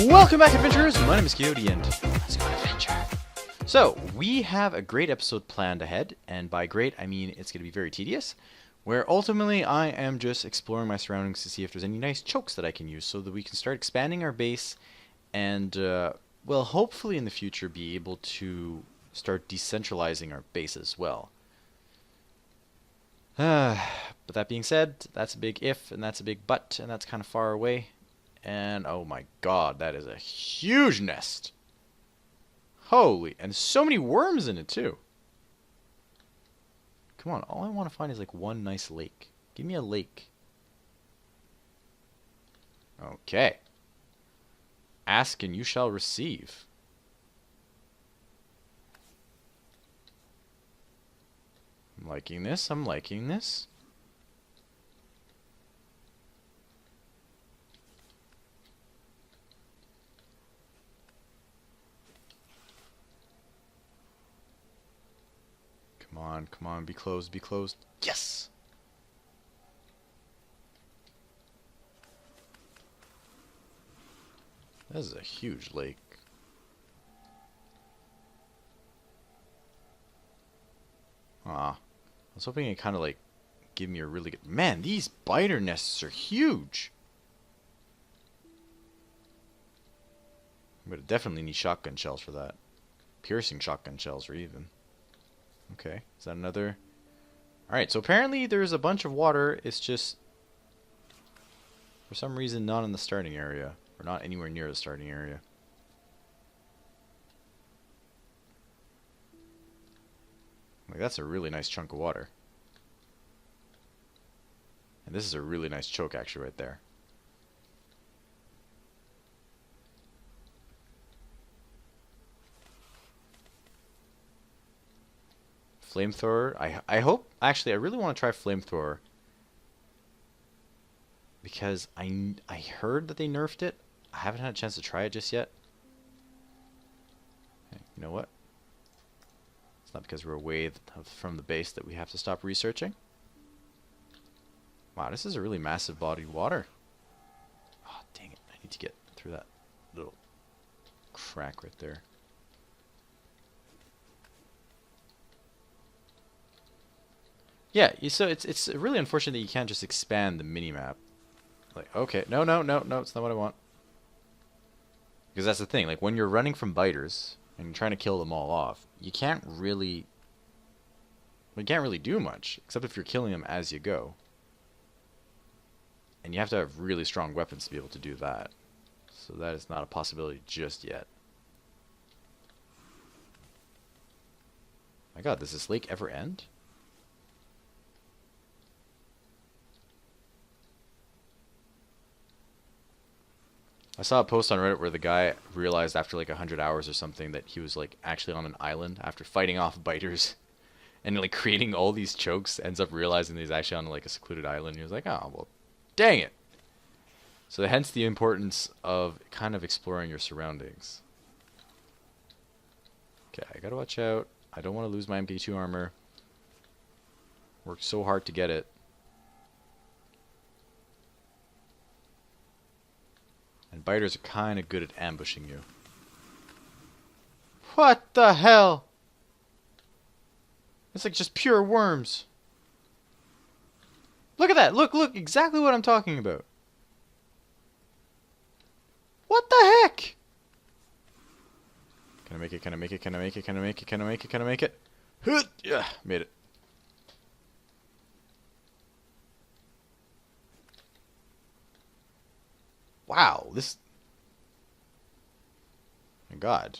Welcome back, adventurers! My name is Coyote, and let's go on adventure. So, we have a great episode planned ahead, and by great, I mean it's going to be very tedious, where ultimately I am just exploring my surroundings to see if there's any nice chokes that I can use so that we can start expanding our base and, well, hopefully in the future be able to start decentralizing our base as well. But that being said, that's a big if, and that's a big but, and that's kind of far away. And oh my god, that is a huge nest. Holy, and so many worms in it too. Come on, all I want to find is like one nice lake. Give me a lake. Okay. Ask and you shall receive. I'm liking this, I'm liking this. Come on, be closed, be closed. Yes! This is a huge lake. I was hoping it kind of like give me a really good... Man, these biter nests are huge! I'm gonna definitely need shotgun shells for that. Piercing shotgun shells or even. Okay, is that another? Alright, so apparently there's a bunch of water. It's just, for some reason, not in the starting area. Or not anywhere near the starting area. Like, that's a really nice chunk of water. And this is a really nice choke, actually, right there. Flamethrower. I hope... Actually, I really want to try flamethrower. Because I heard that they nerfed it. I haven't had a chance to try it just yet. Okay, you know what? It's not because we're away from the base that we have to stop researching. Wow, this is a really massive body of water. Oh, dang it. I need to get through that little crack right there. Yeah, so it's really unfortunate that you can't just expand the minimap. Like, okay, no, it's not what I want. Because that's the thing, like when you're running from biters and you're trying to kill them all off, you can't really do much, except if you're killing them as you go. And you have to have really strong weapons to be able to do that. So that is not a possibility just yet. My god, does this lake ever end? I saw a post on Reddit where the guy realized after like 100 hours or something that he was like actually on an island after fighting off biters and like creating all these chokes, ends up realizing that he's actually on like a secluded island. He was like, oh, well, dang it. So hence the importance of kind of exploring your surroundings. Okay, I gotta watch out. I don't want to lose my MP2 armor. Worked so hard to get it. And biters are kind of good at ambushing you. What the hell? It's like just pure worms. Look at that. Look, exactly what I'm talking about. What the heck? Can I make it? Can I make it? Can I make it? Can I make it? Can I make it? Can I make it? Yeah, made it. Wow, this... My god.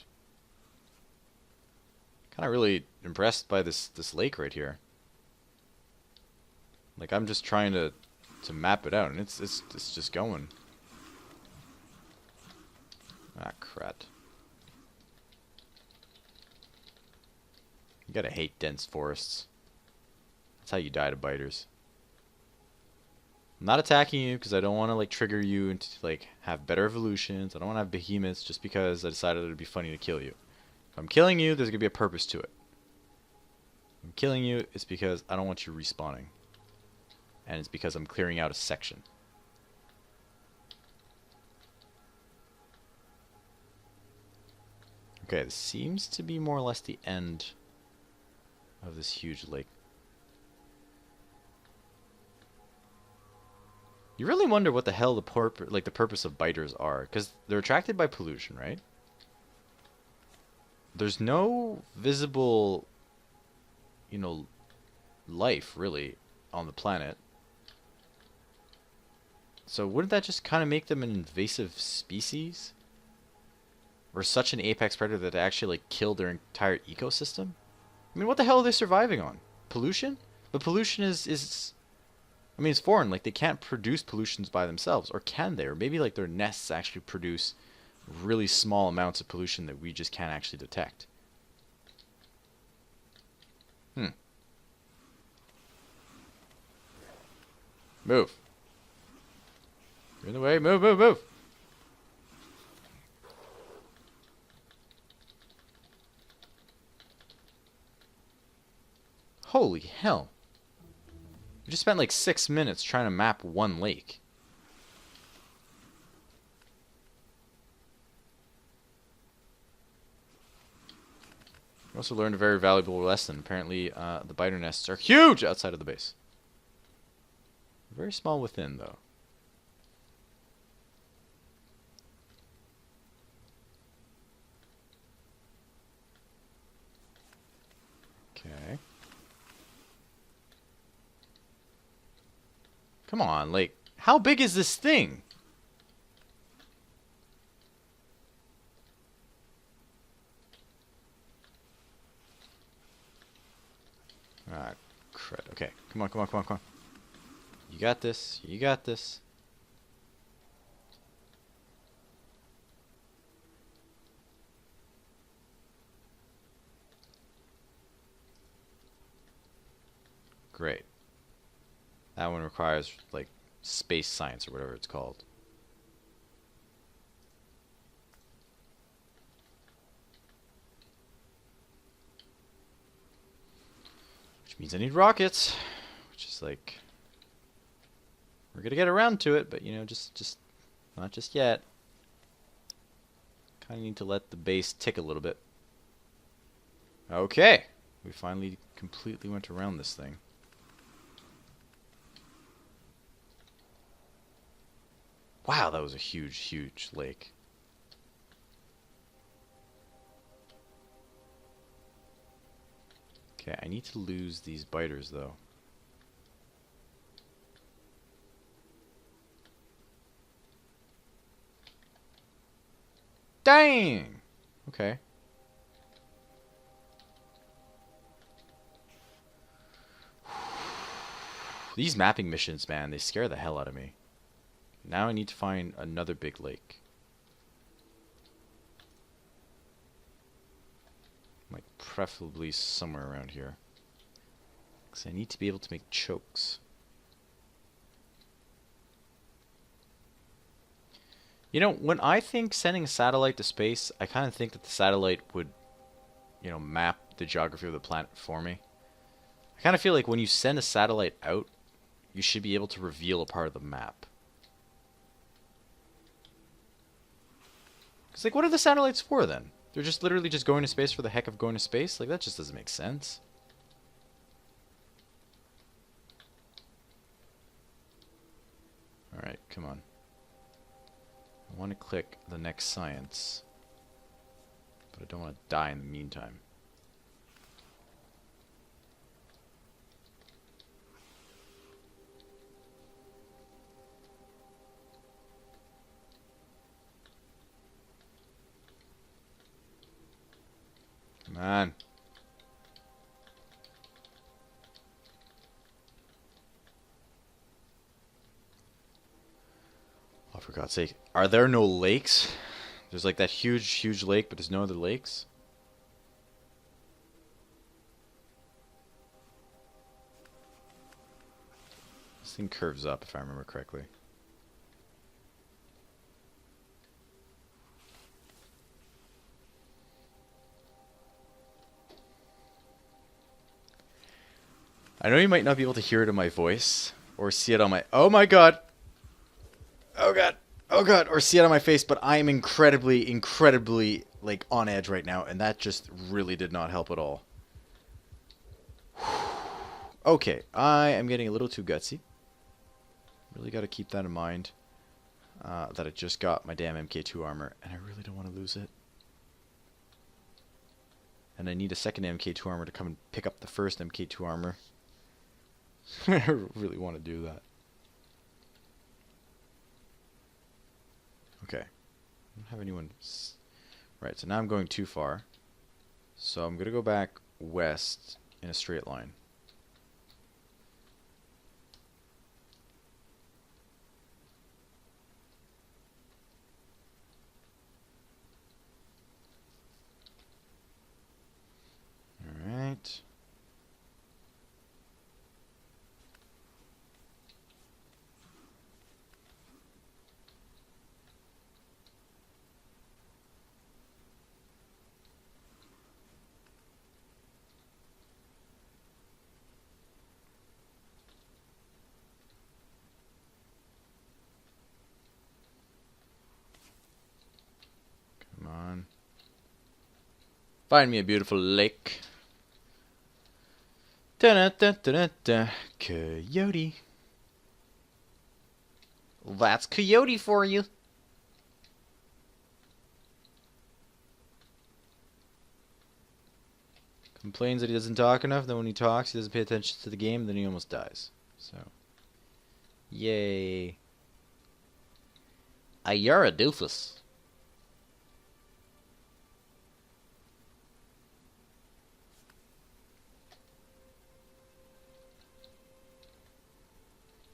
Kind of really impressed by this lake right here. Like, I'm just trying to map it out, and it's just going. Ah, crap. You gotta hate dense forests. That's how you die to biters. I'm not attacking you because I don't want to like trigger you into like have better evolutions. I don't want to have behemoths just because I decided it would be funny to kill you. If I'm killing you, there's gonna be a purpose to it. If I'm killing you, it's because I don't want you respawning. and it's because I'm clearing out a section. Okay, this seems to be more or less the end of this huge lake. You really wonder what the hell the purpose of biters are, because they're attracted by pollution, right? There's no visible, you know, life really on the planet. So wouldn't that just kind of make them an invasive species? Or such an apex predator that they actually like kill their entire ecosystem? I mean, what the hell are they surviving on? Pollution? But pollution is I mean, it's foreign. Like, they can't produce pollutions by themselves. Or can they? Or maybe, like, their nests actually produce really small amounts of pollution that we just can't actually detect. Move. You're in the way. Move, move, move. Holy hell. We just spent like 6 minutes trying to map one lake. We also learned a very valuable lesson. Apparently, the biter nests are huge outside of the base. Very small within, though. Okay. Come on, like, how big is this thing? Ah, crud. Okay, come on, come on, come on, come on. You got this. You got this. Great. That one requires, like, space science or whatever it's called. Which means I need rockets. Which is like... We're gonna get around to it, but, you know, just not just yet. Kind of need to let the base tick a little bit. Okay. We finally completely went around this thing. Wow, that was a huge, huge lake. Okay, I need to lose these biters, though. Dang! Okay. These mapping missions, man, they scare the hell out of me. Now I need to find another big lake. Like, preferably somewhere around here. Because I need to be able to make chokes. You know, when I think sending a satellite to space, I kind of think that the satellite would, you know, map the geography of the planet for me. I kind of feel like when you send a satellite out, you should be able to reveal a part of the map. Because, like, what are the satellites for, then? They're just literally just going to space for the heck of going to space? Like, that just doesn't make sense. Alright, come on. I want to click the next science. But I don't want to die in the meantime. Come on. Oh, for God's sake. Are there no lakes? There's like that huge, huge lake, but there's no other lakes? This thing curves up, if I remember correctly. I know you might not be able to hear it in my voice, or see it on my... Oh my god! Oh god! Oh god! Or see it on my face, but I am incredibly, incredibly, like, on edge right now, and that just really did not help at all. Okay, I am getting a little too gutsy. Really got to keep that in mind. That I just got my damn MK2 armor, and I really don't want to lose it. And I need a second MK2 armor to come and pick up the first MK2 armor. I really want to do that. Okay. I don't have anyone... Right, so now I'm going too far. So I'm going to go back west in a straight line. Alright. Come on. Find me a beautiful lake. Da-da-da-da-da-da. Coyote. That's Coyote for you. Complains that he doesn't talk enough, then when he talks, he doesn't pay attention to the game, then he almost dies. So, yay. You're a doofus.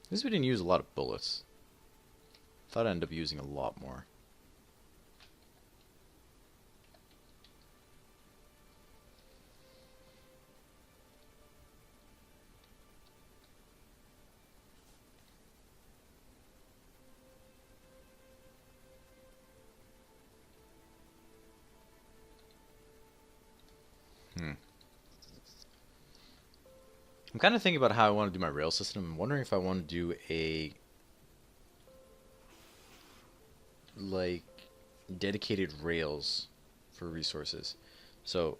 At least we didn't use a lot of bullets. Thought I'd end up using a lot more. I'm kind of thinking about how I want to do my rail system. I'm wondering if I want to do a like dedicated rails for resources. So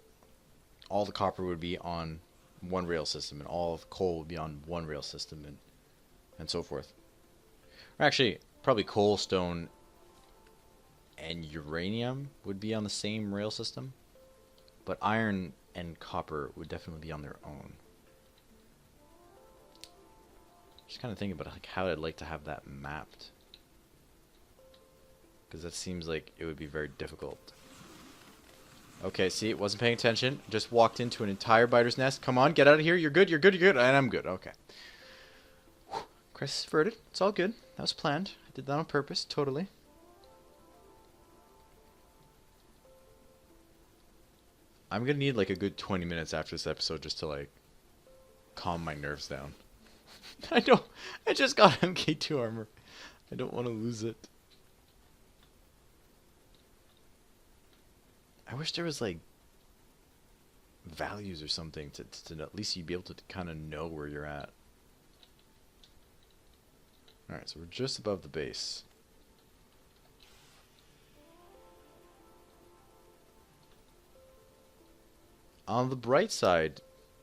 all the copper would be on one rail system, and all of the coal would be on one rail system, and so forth. Or actually, probably coal, stone, and uranium would be on the same rail system, but iron and copper would definitely be on their own. Just kind of thinking about like how I'd like to have that mapped, because that seems like it would be very difficult. Okay, see, wasn't paying attention. Just walked into an entire biter's nest. Come on, get out of here. You're good, you're good, you're good. And I'm good. Okay. Whew. Crisis averted. It's all good. That was planned. I did that on purpose, totally. I'm gonna need like a good 20 minutes after this episode just to like calm my nerves down. I just got MK2 armor. I don't want to lose it. I wish there was like values or something to at least you'd be able to kind of know where you're at. Alright, so we're just above the base. On the bright side,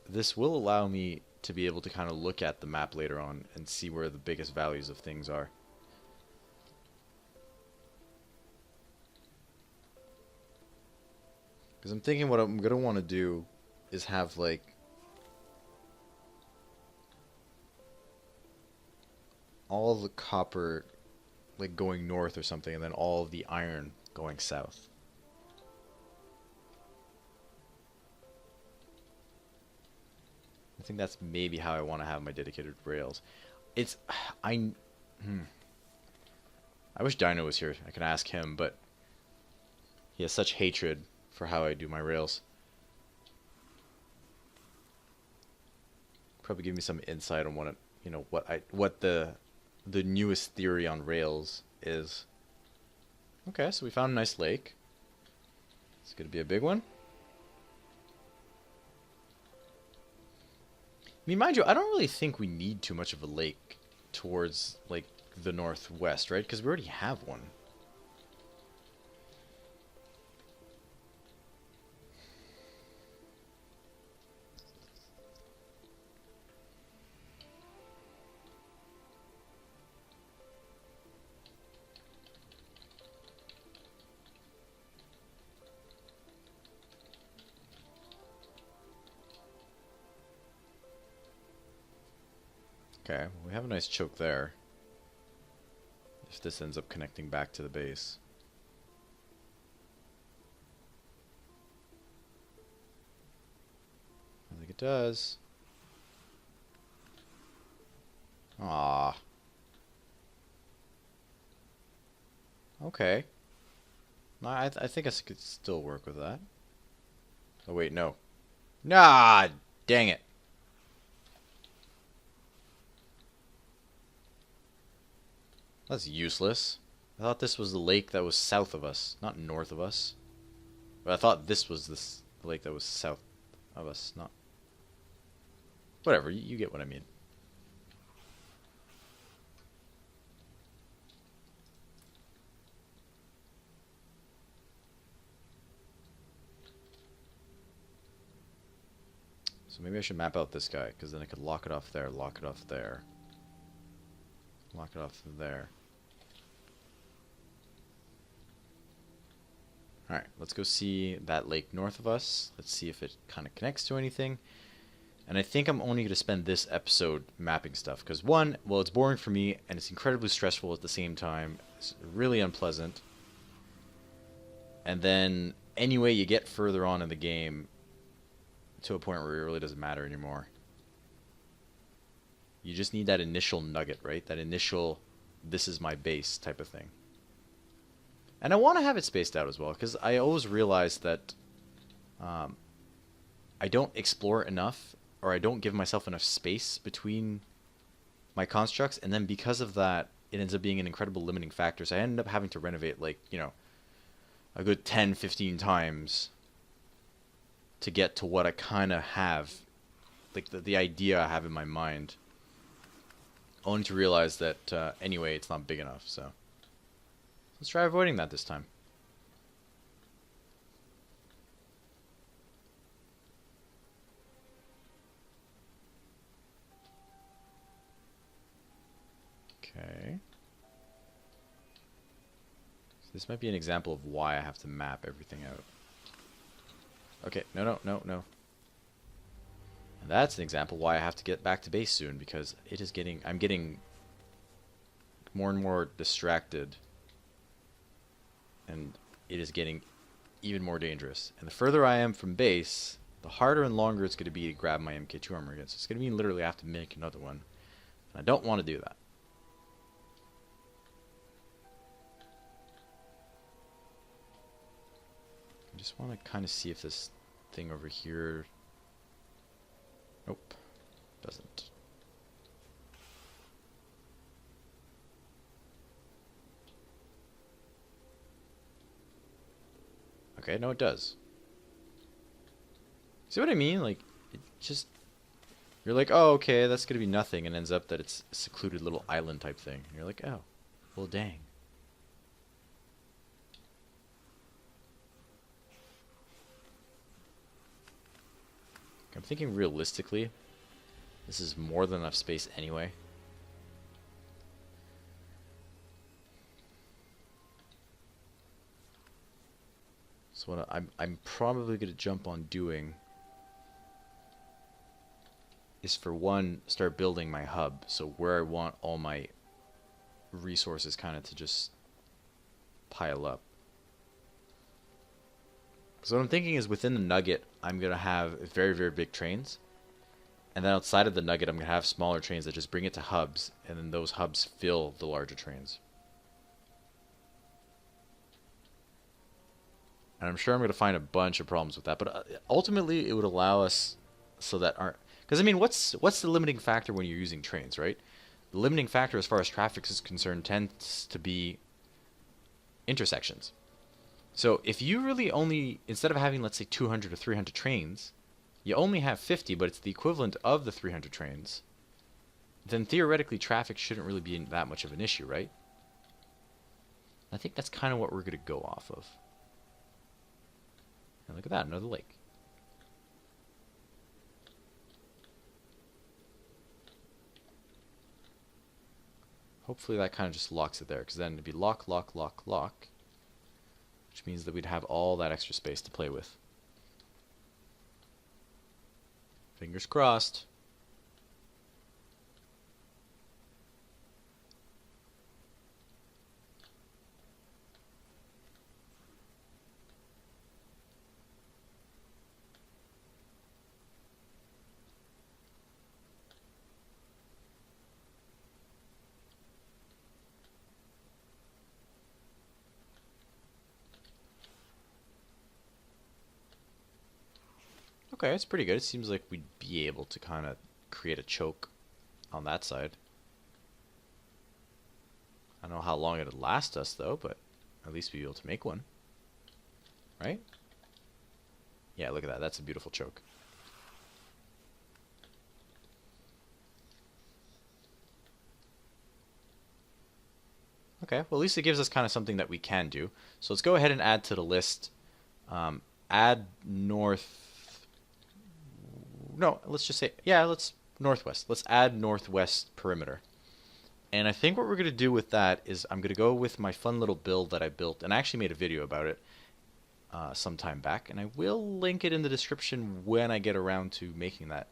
this will allow me to be able to kind of look at the map later on and see where the biggest values of things are. Because I'm thinking what I'm going to want to do is have like all of the copper like going north or something, and then all of the iron going south. I think that's maybe how I want to have my dedicated rails. It's I wish Dino was here. I can ask him, but he has such hatred for how I do my rails. Probably give me some insight on what it, you know, what the newest theory on rails is. Okay, so we found a nice lake. It's gonna be a big one. I mean, mind you, I don't really think we need too much of a lake towards, like, the northwest, right? Because we already have one. Okay, we have a nice choke there. If this ends up connecting back to the base. I think it does. Ah. Okay. I think I could still work with that. Oh wait, no. Nah, dang it. That's useless. I thought this was the lake that was south of us, not north of us. But I thought this was the lake that was south of us, not... Whatever, you get what I mean. So maybe I should map out this guy, because then I could lock it off there, lock it off there. Lock it off there. Alright, let's go see that lake north of us. Let's see if it kind of connects to anything. And I think I'm only going to spend this episode mapping stuff. Because one, well, it's boring for me, and it's incredibly stressful at the same time. It's really unpleasant. And then, anyway, you get further on in the game to a point where it really doesn't matter anymore. You just need that initial nugget, right? That initial, this is my base type of thing. And I want to have it spaced out as well, because I always realize that I don't explore enough, or I don't give myself enough space between my constructs, and then because of that, it ends up being an incredible limiting factor. So I end up having to renovate, like, you know, a good 10, 15 times to get to what I kind of have, like the idea I have in my mind. Only to realize that, anyway, it's not big enough, so... Let's try avoiding that this time. Okay. So this might be an example of why I have to map everything out. Okay, no. And that's an example why I have to get back to base soon, because it is getting... I'm getting more and more distracted. And it is getting even more dangerous. And the further I am from base, the harder and longer it's going to be to grab my MK2 armor again. So it's going to mean literally I have to make another one. And I don't want to do that. I just want to kind of see if this thing over here... Nope. Doesn't. Okay, no, it does. See what I mean? Like, it just... You're like, oh, okay, that's gonna be nothing, and ends up that it's a secluded little island type thing. And you're like, oh, well, dang. I'm thinking realistically, this is more than enough space anyway. So what I'm probably going to jump on doing is, for one, start building my hub. So where I want all my resources kind of to just pile up. So what I'm thinking is, within the nugget, I'm going to have very, very big trains. And then outside of the nugget, I'm going to have smaller trains that just bring it to hubs. And then those hubs fill the larger trains. And I'm sure I'm going to find a bunch of problems with that. But ultimately, it would allow us so that aren't... Because, I mean, what's the limiting factor when you're using trains, right? The limiting factor as far as traffic is concerned tends to be intersections. So if you really only, instead of having, let's say, 200 or 300 trains, you only have 50, but it's the equivalent of the 300 trains. then theoretically traffic shouldn't really be that much of an issue, right? I think that's kind of what we're going to go off of. And look at that, another lake. Hopefully that kind of just locks it there, because then it'd be lock, lock, lock, lock, which means that we'd have all that extra space to play with. Fingers crossed. Okay, it's pretty good. It seems like we'd be able to kind of create a choke on that side. I don't know how long it'd last us, though, but at least we'd be able to make one. Right? Yeah, look at that. That's a beautiful choke. Okay, well, at least it gives us kind of something that we can do. So let's go ahead and add to the list. Add north. No, let's just say, yeah, let's northwest. Let's add northwest perimeter. And I think what we're going to do with that is I'm going to go with my fun little build that I built. And I actually made a video about it some time back. And I will link it in the description when I get around to making that,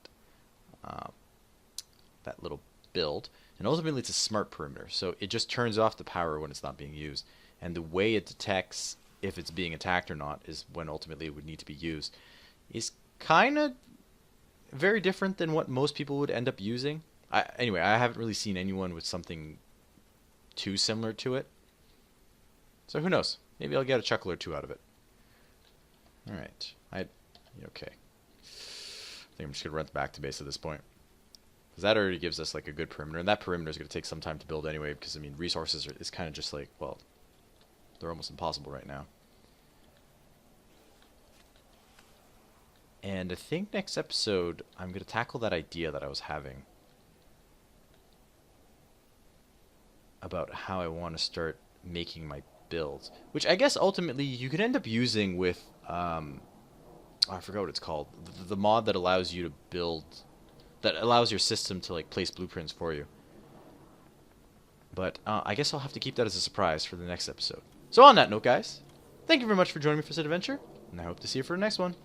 that little build. And ultimately, it's a smart perimeter. So it just turns off the power when it's not being used. And the way it detects if it's being attacked or not is when ultimately it would need to be used. Is kind of very different than what most people would end up using. Anyway, I haven't really seen anyone with something too similar to it. So who knows? Maybe I'll get a chuckle or two out of it. All right. Okay. I think I'm just going to run back to base at this point. Because that already gives us like a good perimeter. And that perimeter is going to take some time to build anyway. Because, I mean, resources is kind of just like, well, they're almost impossible right now. And I think next episode, I'm going to tackle that idea that I was having about how I want to start making my builds. Which I guess ultimately you could end up using with, I forgot what it's called. The mod that allows you to build, that allows your system to like place blueprints for you. But I guess I'll have to keep that as a surprise for the next episode. So on that note, guys, thank you very much for joining me for this adventure, and I hope to see you for the next one.